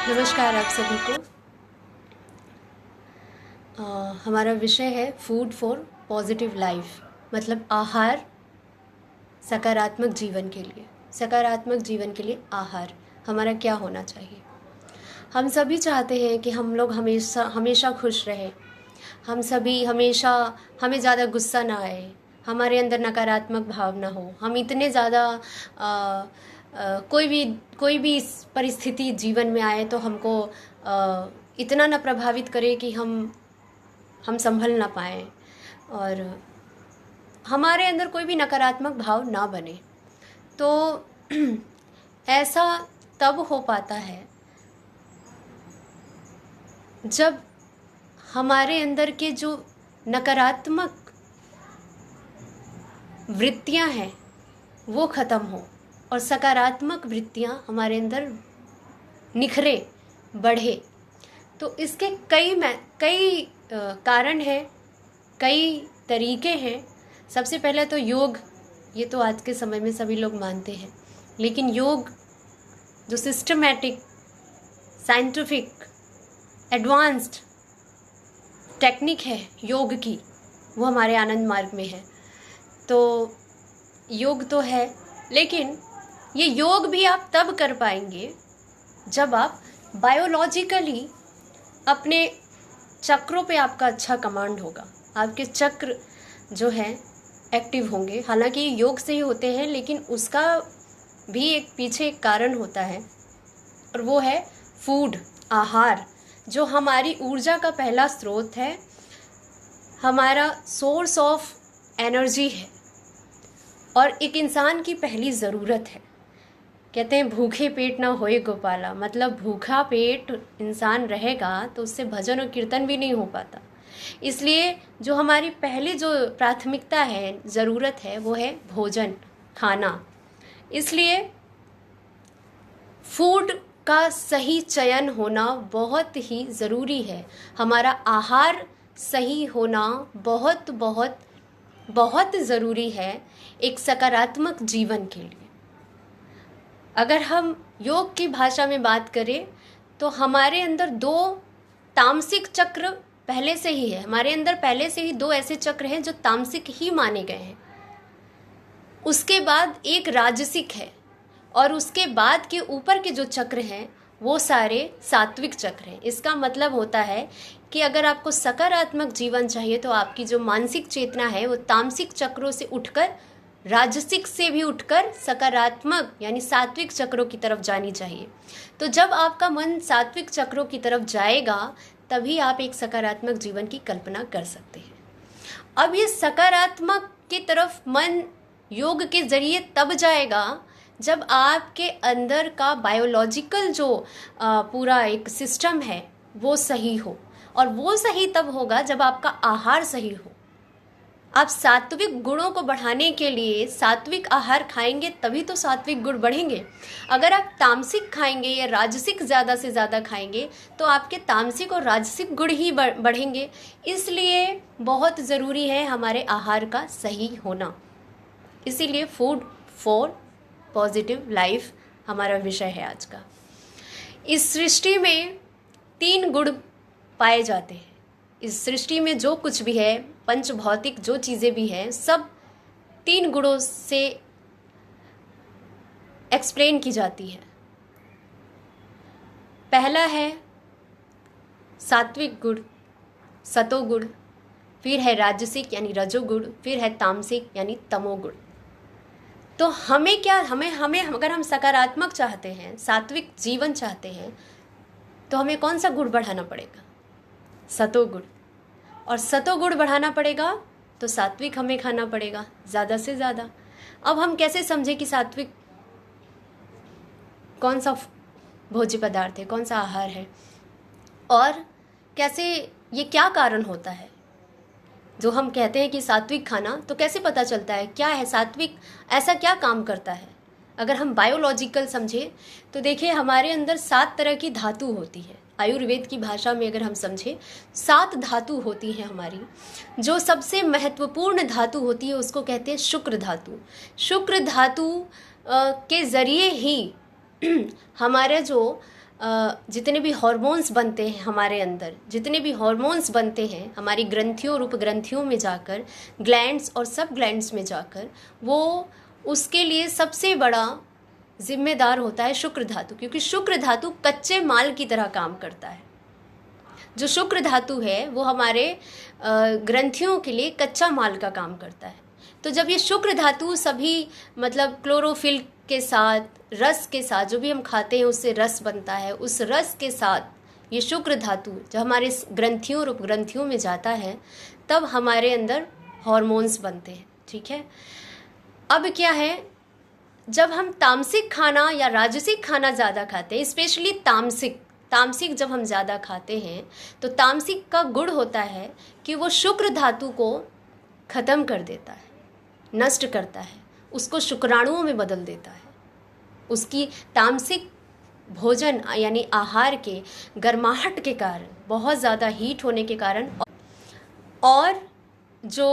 नमस्कार आप सभी को। हमारा विषय है फूड फॉर पॉजिटिव लाइफ, मतलब आहार सकारात्मक जीवन के लिए। सकारात्मक जीवन के लिए आहार हमारा क्या होना चाहिए। हम सभी चाहते हैं कि हम लोग हमेशा हमेशा खुश रहें। हम सभी हमेशा, हमें ज़्यादा गुस्सा ना आए, हमारे अंदर नकारात्मक भाव ना हो। हम इतने ज़्यादा कोई भी परिस्थिति जीवन में आए तो हमको इतना ना प्रभावित करे कि हम संभल ना पाएँ और हमारे अंदर कोई भी नकारात्मक भाव ना बने। तो ऐसा तब हो पाता है जब हमारे अंदर के जो नकारात्मक वृत्तियां हैं वो ख़त्म हो और सकारात्मक वृत्तियां हमारे अंदर निखरे, बढ़े। तो इसके कई कारण हैं, कई तरीके हैं। सबसे पहले तो योग, ये तो आज के समय में सभी लोग मानते हैं, लेकिन योग जो सिस्टमैटिक, साइंटिफिक, एडवांस्ड टेक्निक है योग की, वो हमारे आनंद मार्ग में है। तो योग तो है, लेकिन ये योग भी आप तब कर पाएंगे जब आप बायोलॉजिकली अपने चक्रों पे आपका अच्छा कमांड होगा, आपके चक्र जो है एक्टिव होंगे। हालांकि योग से ही होते हैं, लेकिन उसका भी एक पीछे एक कारण होता है और वो है फूड, आहार, जो हमारी ऊर्जा का पहला स्रोत है, हमारा सोर्स ऑफ एनर्जी है और एक इंसान की पहली ज़रूरत है। कहते हैं भूखे पेट ना होए गोपाला, मतलब भूखा पेट इंसान रहेगा तो उससे भजन और कीर्तन भी नहीं हो पाता। इसलिए जो हमारी पहली जो प्राथमिकता है, ज़रूरत है, वो है भोजन, खाना। इसलिए फूड का सही चयन होना बहुत ही ज़रूरी है। हमारा आहार सही होना बहुत बहुत बहुत ज़रूरी है एक सकारात्मक जीवन के लिए। अगर हम योग की भाषा में बात करें तो हमारे अंदर दो तामसिक चक्र पहले से ही है। हमारे अंदर पहले से ही दो ऐसे चक्र हैं जो तामसिक ही माने गए हैं। उसके बाद एक राजसिक है और उसके बाद के ऊपर के जो चक्र हैं वो सारे सात्विक चक्र हैं। इसका मतलब होता है कि अगर आपको सकारात्मक जीवन चाहिए तो आपकी जो मानसिक चेतना है वो तामसिक चक्रों से उठकर, राजसिक से भी उठकर सकारात्मक यानी सात्विक चक्रों की तरफ जानी चाहिए। तो जब आपका मन सात्विक चक्रों की तरफ जाएगा तभी आप एक सकारात्मक जीवन की कल्पना कर सकते हैं। अब ये सकारात्मक की तरफ मन योग के जरिए तब जाएगा जब आपके अंदर का बायोलॉजिकल जो पूरा एक सिस्टम है वो सही हो, और वो सही तब होगा जब आपका आहार सही हो। आप सात्विक गुणों को बढ़ाने के लिए सात्विक आहार खाएंगे तभी तो सात्विक गुण बढ़ेंगे। अगर आप तामसिक खाएंगे या राजसिक ज़्यादा से ज़्यादा खाएंगे तो आपके तामसिक और राजसिक गुण ही बढ़ेंगे। इसलिए बहुत ज़रूरी है हमारे आहार का सही होना। इसीलिए फूड फॉर पॉजिटिव लाइफ हमारा विषय है आज का। इस सृष्टि में 3 गुण पाए जाते हैं। इस सृष्टि में जो कुछ भी है, पंच भौतिक जो चीज़ें भी हैं, सब 3 गुणों से एक्सप्लेन की जाती है। पहला है सात्विक गुण, सतोगुण, फिर है राजसिक यानी रजोगुण, फिर है तामसिक यानी तमोगुण। तो हमें अगर हम सकारात्मक चाहते हैं, सात्विक जीवन चाहते हैं, तो हमें कौन सा गुण बढ़ाना पड़ेगा? सतोगुण। और सतोगुण बढ़ाना पड़ेगा तो सात्विक हमें खाना पड़ेगा ज़्यादा से ज़्यादा। अब हम कैसे समझें कि सात्विक कौन सा भोज्य पदार्थ है, कौन सा आहार है, और कैसे, ये क्या कारण होता है जो हम कहते हैं कि सात्विक खाना? तो कैसे पता चलता है क्या है सात्विक, ऐसा क्या काम करता है? अगर हम बायोलॉजिकल समझें तो देखिए हमारे अंदर 7 तरह की धातु होती है। आयुर्वेद की भाषा में अगर हम समझें 7 धातु होती हैं हमारी। जो सबसे महत्वपूर्ण धातु होती है उसको कहते हैं शुक्र धातु। शुक्र धातु के ज़रिए ही हमारे जो जितने भी हार्मोन्स बनते हैं हमारे अंदर, जितने भी हार्मोन्स बनते हैं हमारी ग्रंथियों और उपग्रंथियों में जाकर, ग्लैंड्स और सब ग्लैंड्स में जाकर, वो उसके लिए सबसे बड़ा जिम्मेदार होता है शुक्र धातु, क्योंकि शुक्र धातु कच्चे माल की तरह काम करता है। जो शुक्र धातु है वो हमारे ग्रंथियों के लिए कच्चा माल का काम करता है। तो जब ये शुक्र धातु सभी मतलब क्लोरोफिल के साथ, रस के साथ, जो भी हम खाते हैं उससे रस बनता है, उस रस के साथ ये शुक्र धातु जब हमारे ग्रंथियों और उपग्रंथियों में जाता है तब हमारे अंदर हार्मोन्स बनते हैं। ठीक है, अब क्या है, जब हम तामसिक खाना या राजसिक खाना ज़्यादा खाते हैं, स्पेशली तामसिक जब हम ज़्यादा खाते हैं तो तामसिक का गुण होता है कि वो शुक्र धातु को ख़त्म कर देता है, नष्ट करता है, उसको शुक्राणुओं में बदल देता है। उसकी तामसिक भोजन यानी आहार के गर्माहट के कारण, बहुत ज़्यादा हीट होने के कारण, और जो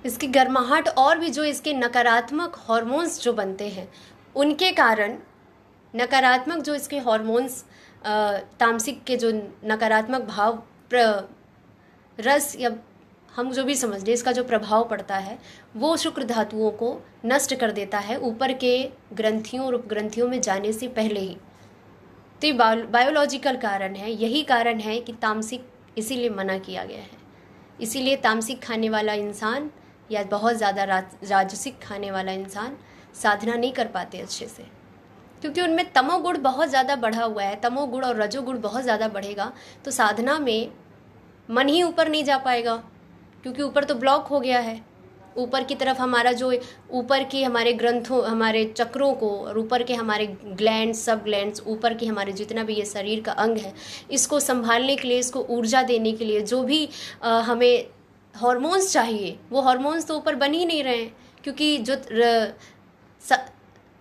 इसकी गर्माहट और भी जो इसके नकारात्मक हार्मोन्स जो बनते हैं उनके कारण, नकारात्मक जो इसके हार्मोन्स, तामसिक के जो नकारात्मक भाव, रस या हम जो भी समझ लें, इसका जो प्रभाव पड़ता है वो शुक्र धातुओं को नष्ट कर देता है ऊपर के ग्रंथियों और उपग्रंथियों में जाने से पहले ही। तो ये बायोलॉजिकल कारण है, यही कारण है कि तामसिक इसीलिए मना किया गया है। इसीलिए तामसिक खाने वाला इंसान या बहुत ज़्यादा राजसिक खाने वाला इंसान साधना नहीं कर पाते अच्छे से, क्योंकि उनमें तमोगुण बहुत ज़्यादा बढ़ा हुआ है। तमोगुण और रजोगुण बहुत ज़्यादा बढ़ेगा तो साधना में मन ही ऊपर नहीं जा पाएगा, क्योंकि ऊपर तो ब्लॉक हो गया है। ऊपर की तरफ हमारा जो ऊपर के हमारे ग्रंथों, हमारे चक्रों को, और ऊपर के हमारे ग्लैंड्स, सब ग्लैंड्स, ऊपर के हमारे जितना भी ये शरीर का अंग है, इसको संभालने के लिए, इसको ऊर्जा देने के लिए जो भी हमें हार्मोन्स चाहिए, वो हार्मोन्स तो ऊपर बन ही नहीं रहे हैं, क्योंकि जो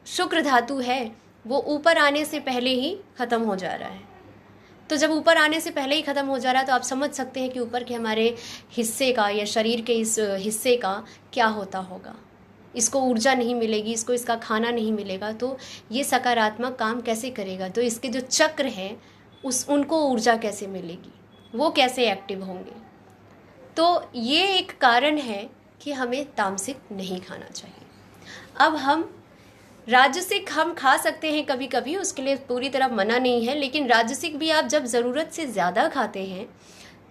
शुक्र धातु है वो ऊपर आने से पहले ही ख़त्म हो जा रहा है। तो जब ऊपर आने से पहले ही ख़त्म हो जा रहा है तो आप समझ सकते हैं कि ऊपर के हमारे हिस्से का या शरीर के इस हिस्से का क्या होता होगा। इसको ऊर्जा नहीं मिलेगी, इसको इसका खाना नहीं मिलेगा तो ये सकारात्मक काम कैसे करेगा। तो इसके जो चक्र हैं उनको ऊर्जा कैसे मिलेगी, वो कैसे एक्टिव होंगे। तो ये एक कारण है कि हमें तामसिक नहीं खाना चाहिए। अब हम राजसिक हम खा सकते हैं कभी कभी, उसके लिए पूरी तरह मना नहीं है, लेकिन राजसिक भी आप जब ज़रूरत से ज़्यादा खाते हैं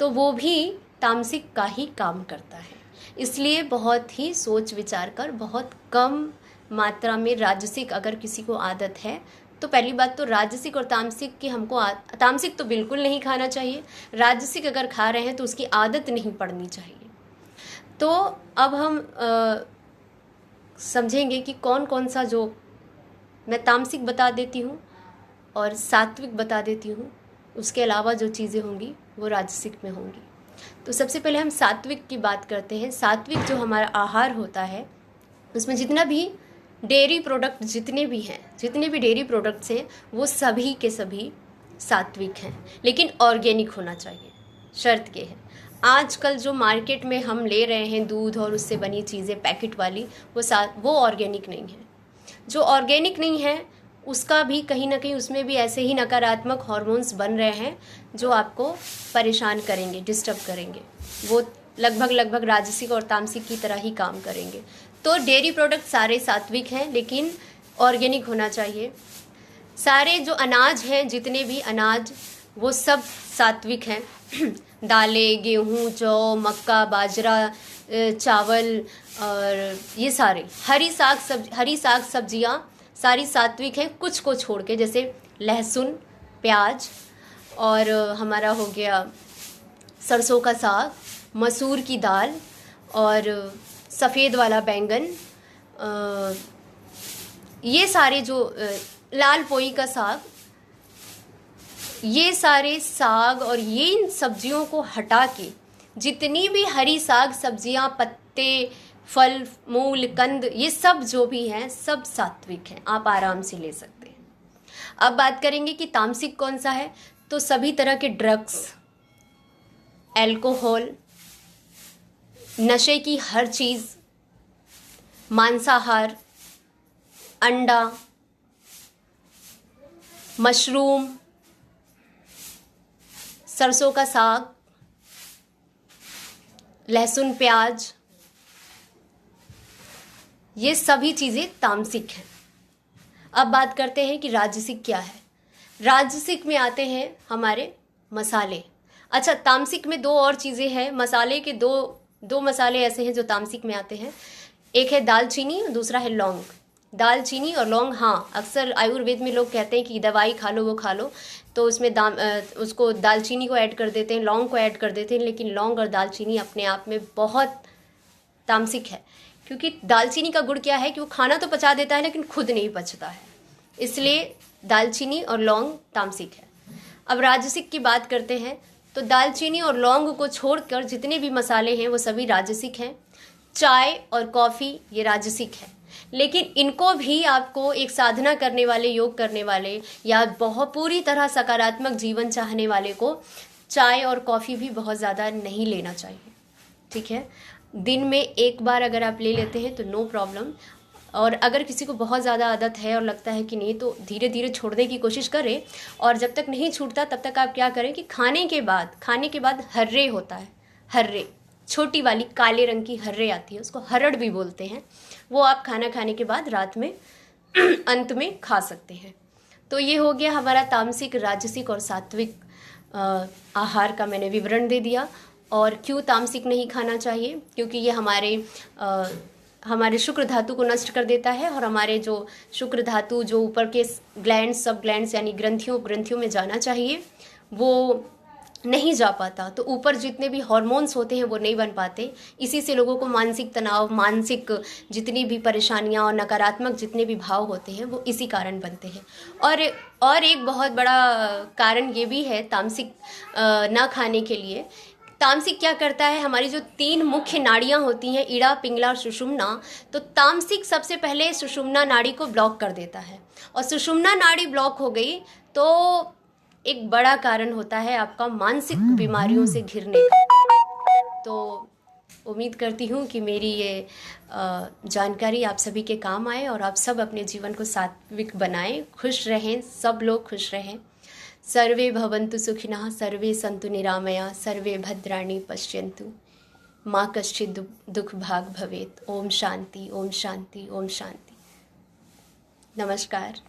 तो वो भी तामसिक का ही काम करता है। इसलिए बहुत ही सोच विचार कर, बहुत कम मात्रा में राजसिक अगर किसी को आदत है तो पहली बात तो राजसिक और तामसिक की हमको तामसिक तो बिल्कुल नहीं खाना चाहिए, राजसिक अगर खा रहे हैं तो उसकी आदत नहीं पड़नी चाहिए। तो अब हम समझेंगे कि कौन कौन सा, जो मैं तामसिक बता देती हूँ और सात्विक बता देती हूँ, उसके अलावा जो चीज़ें होंगी वो राजसिक में होंगी। तो सबसे पहले हम सात्विक की बात करते हैं। सात्विक जो हमारा आहार होता है उसमें जितना भी डेयरी प्रोडक्ट, जितने भी डेयरी प्रोडक्ट्स हैं वो सभी के सभी सात्विक हैं, लेकिन ऑर्गेनिक होना चाहिए। शर्त ये है, आजकल जो मार्केट में हम ले रहे हैं दूध और उससे बनी चीज़ें पैकेट वाली, वो ऑर्गेनिक नहीं है। जो ऑर्गेनिक नहीं है उसका भी कहीं ना कहीं उसमें भी ऐसे ही नकारात्मक हार्मोन्स बन रहे हैं जो आपको परेशान करेंगे, डिस्टर्ब करेंगे। वो लगभग राजसिक और तामसिक की तरह ही काम करेंगे। तो डेयरी प्रोडक्ट सारे सात्विक हैं, लेकिन ऑर्गेनिक होना चाहिए। सारे जो अनाज हैं, जितने भी अनाज, वो सब सात्विक हैं। दालें, गेहूँ, जौ, मक्का, बाजरा, चावल और ये सारे हरी साग सब्जियाँ सारी सात्विक हैं, कुछ को छोड़ के, जैसे लहसुन, प्याज और हमारा हो गया सरसों का साग, मसूर की दाल और सफ़ेद वाला बैंगन, ये सारे जो लाल पोई का साग, ये सारे साग और ये इन सब्जियों को हटा के जितनी भी हरी साग सब्जियां, पत्ते, फल, मूल, कंद, ये सब जो भी हैं सब सात्विक हैं, आप आराम से ले सकते हैं। अब बात करेंगे कि तामसिक कौन सा है। तो सभी तरह के ड्रग्स, अल्कोहल, नशे की हर चीज़, मांसाहार, अंडा, मशरूम, सरसों का साग, लहसुन प्याज, ये सभी चीज़ें तामसिक हैं। अब बात करते हैं कि राजसिक क्या है। राजसिक में आते हैं हमारे मसाले। अच्छा, तामसिक में दो और चीज़ें हैं। मसाले के दो मसाले ऐसे हैं जो तामसिक में आते हैं। एक है दालचीनी और दूसरा है लौंग। दालचीनी और लौंग, हाँ, अक्सर आयुर्वेद में लोग कहते हैं कि दवाई खा लो वो खा लो, तो उसमें उसको दालचीनी को ऐड कर देते हैं, लौंग को ऐड कर देते हैं, लेकिन लौंग और दालचीनी अपने आप में बहुत तामसिक है। क्योंकि दालचीनी का गुण क्या है कि वो खाना तो पचा देता है लेकिन खुद नहीं पचता है, इसलिए दालचीनी और लौंग तामसिक है। अब राजसिक की बात करते हैं तो दालचीनी और लौंग को छोड़कर जितने भी मसाले हैं वो सभी राजसिक हैं। चाय और कॉफ़ी ये राजसिक है, लेकिन इनको भी आपको एक साधना करने वाले, योग करने वाले या बहुत पूरी तरह सकारात्मक जीवन चाहने वाले को चाय और कॉफ़ी भी बहुत ज़्यादा नहीं लेना चाहिए, ठीक है। दिन में एक बार अगर आप ले लेते हैं तो नो प्रॉब्लम, और अगर किसी को बहुत ज़्यादा आदत है और लगता है कि नहीं तो धीरे धीरे छोड़ने की कोशिश करें। और जब तक नहीं छूटता तब तक आप क्या करें कि खाने के बाद हर्रे होता है, हर्रे, छोटी वाली काले रंग की हर्रे आती है, उसको हरड़ भी बोलते हैं, वो आप खाना खाने के बाद रात में अंत में खा सकते हैं। तो ये हो गया हमारा तामसिक, राजसिक और सात्विक आहार का मैंने विवरण दे दिया। और क्यों तामसिक नहीं खाना चाहिए, क्योंकि ये हमारे शुक्र धातु को नष्ट कर देता है, और हमारे जो शुक्र धातु जो ऊपर के ग्लैंड्स, सब ग्लैंड्स यानी ग्रंथियों में जाना चाहिए वो नहीं जा पाता, तो ऊपर जितने भी हार्मोन्स होते हैं वो नहीं बन पाते। इसी से लोगों को मानसिक तनाव, मानसिक जितनी भी परेशानियां और नकारात्मक जितने भी भाव होते हैं वो इसी कारण बनते हैं। और एक बहुत बड़ा कारण ये भी है तामसिक ना खाने के लिए। तामसिक क्या करता है, हमारी जो 3 मुख्य नाड़ियां होती हैं, इड़ा, पिंगला और सुषुम्ना, तो तामसिक सबसे पहले सुषुम्ना नाड़ी को ब्लॉक कर देता है, और सुषुम्ना नाड़ी ब्लॉक हो गई तो एक बड़ा कारण होता है आपका मानसिक बीमारियों से घिरने का। तो उम्मीद करती हूँ कि मेरी ये जानकारी आप सभी के काम आए और आप सब अपने जीवन को सात्विक बनाएं, खुश रहें, सब लोग खुश रहें। सर्वे भवन्तु सुखिनः, सर्वे सन्तु निरामया, सर्वे भद्राणि पश्यन्तु, मा कश्चित् दुख भाग भवेत्। ओम शांति, ओम शांति, ओम शांति। नमस्कार।